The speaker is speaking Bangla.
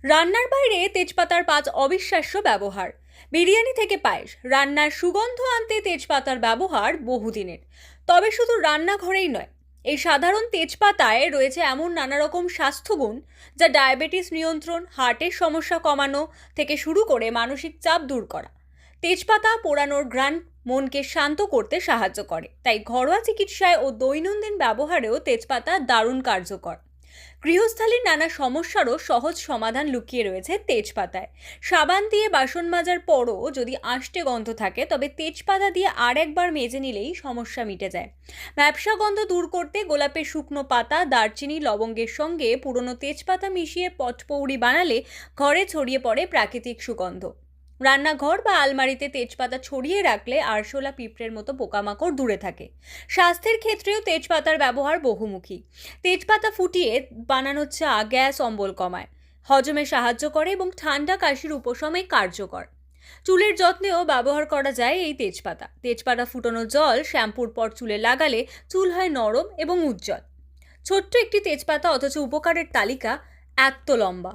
রান্নার বাইরে তেজপাতার পাঁচ অবিশ্বাস্য ব্যবহার। বিরিয়ানি থেকে পায়েস, রান্নার সুগন্ধ আনতে তেজপাতার ব্যবহার বহুদিনের। তবে শুধু রান্নাঘরেই নয়, এই সাধারণ তেজপাতায় রয়েছে এমন নানা রকম স্বাস্থ্যগুণ যা ডায়াবেটিস নিয়ন্ত্রণ, হার্টের সমস্যা কমানো থেকে শুরু করে মানসিক চাপ দূর করা। তেজপাতা পোড়ানোর ঘ্রাণ মনকে শান্ত করতে সাহায্য করে, তাই ঘরোয়া চিকিৎসায় ও দৈনন্দিন ব্যবহারেও তেজপাতা দারুণ কার্যকর। গৃহস্থালির নানা সমস্যারও সহজ সমাধান লুকিয়ে রয়েছে তেজপাতায়। সাবান দিয়ে বাসন মাজার পরও যদি আষ্টে গন্ধ থাকে, তবে তেজপাতা দিয়ে আর একবার মেজে নিলেই সমস্যা মিটে যায়। ব্যবসা গন্ধ দূর করতে গোলাপের শুকনো পাতা, দারচিনি, লবঙ্গের সঙ্গে পুরনো তেজপাতা মিশিয়ে পটপৌরি বানালে ঘরে ছড়িয়ে পড়ে প্রাকৃতিক সুগন্ধ। রান্নাঘর বা আলমারিতে তেজপাতা ছড়িয়ে রাখলে আরশোলা, পিঁপড়ের মতো পোকামাকড় দূরে থাকে। স্বাস্থ্যের ক্ষেত্রেও তেজপাতার ব্যবহার বহুমুখী। তেজপাতা ফুটিয়ে বানানো চা গ্যাস অম্বল কমায়, হজমে সাহায্য করে এবং ঠান্ডা কাশির উপশমে কার্যকর। চুলের যত্নেও ব্যবহার করা যায় এই তেজপাতা। তেজপাতা ফুটানো জল শ্যাম্পুর পর চুলে লাগালে চুল হয় নরম এবং উজ্জ্বল। ছোট্ট একটি তেজপাতা, অথচ উপকারের তালিকা এত লম্বা।